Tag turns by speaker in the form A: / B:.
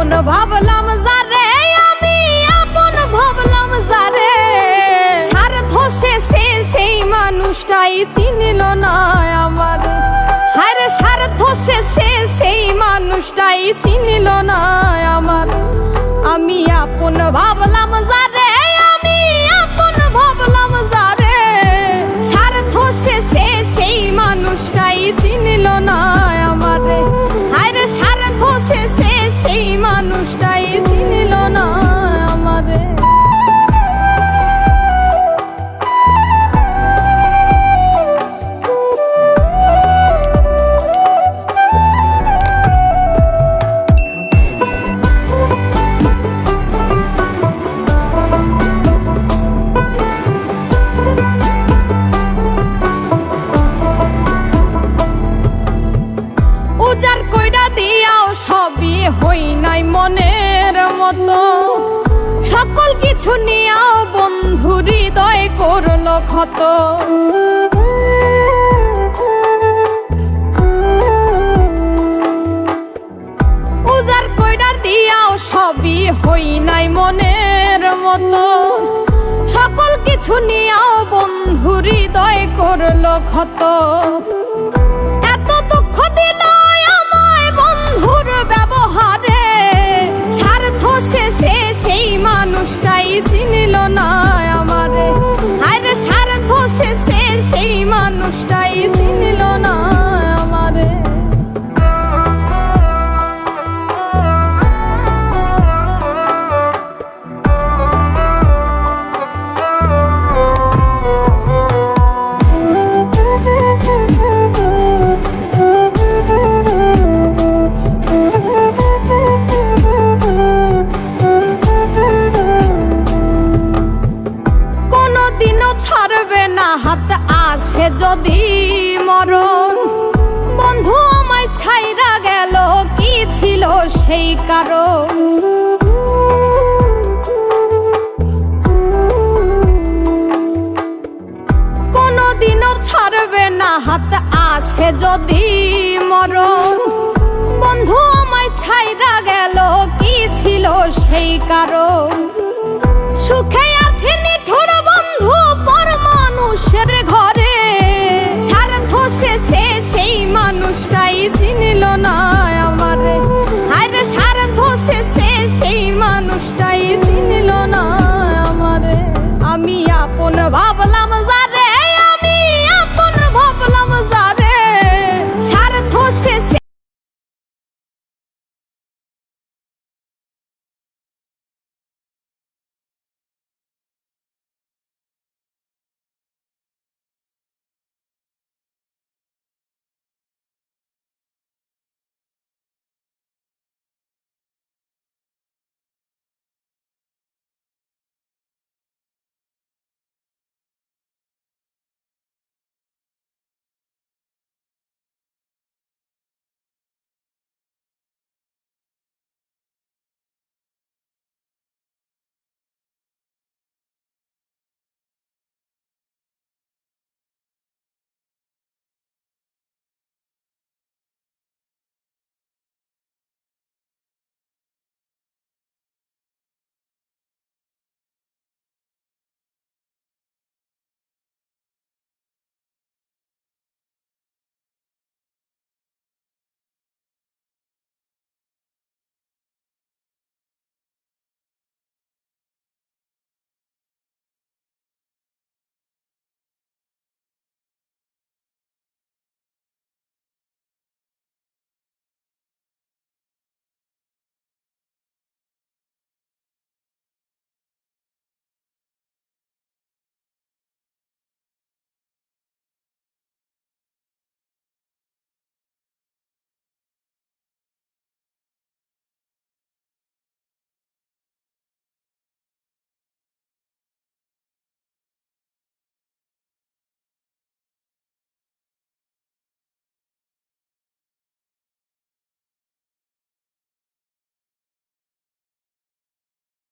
A: আপন ভাবলাম যারে, আমি আপন ভাবলাম যারে, স্বার্থ শেষে সেই মানুষটাই চিনিল না আমার। হায়রে স্বার্থ শেষে সেই মানুষটাই চিনিল না আমার। আমি আপন ভাবলাম যারে, আমি আপন ভাবলাম যারে, স্বার্থ শেষে সেই মানুষটাই চিনিল না আমারে। হায়রে স্বার্থ শেষে সেই মানুষটাই চিনিল না আমারে। উজাড় কইরা দিয়াও সবই হই নাই মনের মতো, সকল কিছু নিয়াও বন্ধু হৃদয় করলো ক্ষত। উজাড় কইরা দিয়াও সবই হই নাই মনের মতো, সকল কিছু নিয়াও বন্ধু হৃদয় করলো ক্ষত। এত দুঃখ দিল আমায় বন্ধুর ব্যবহারে, স্বার্থ শেষে সেই মানুষটাই চিনিল না আমারে। হায়রে স্বার্থ শেষে সেই মানুষটাই চিনিল না আমারে। ছাড়বে না হাত আসে যদি মরণ, বন্ধু আমায় ছাইরা গেল কি ছিল সেই কারণ। কোনদিনও ছাড়বে না হাত আসে যদি মরণ, বন্ধু আমায় ছাইরা গেল কি ছিল সেই কারণ। সুখে আছে নিঠুর বন্ধু পর মানুষের ঘরে, স্বার্থ শেষে সেই মানুষটাই চিনিল না আমারে। হায়রে স্বার্থ শেষে সেই মানুষটাই চিনিল না আমারে। আমি আপন ভাবলাম যারে,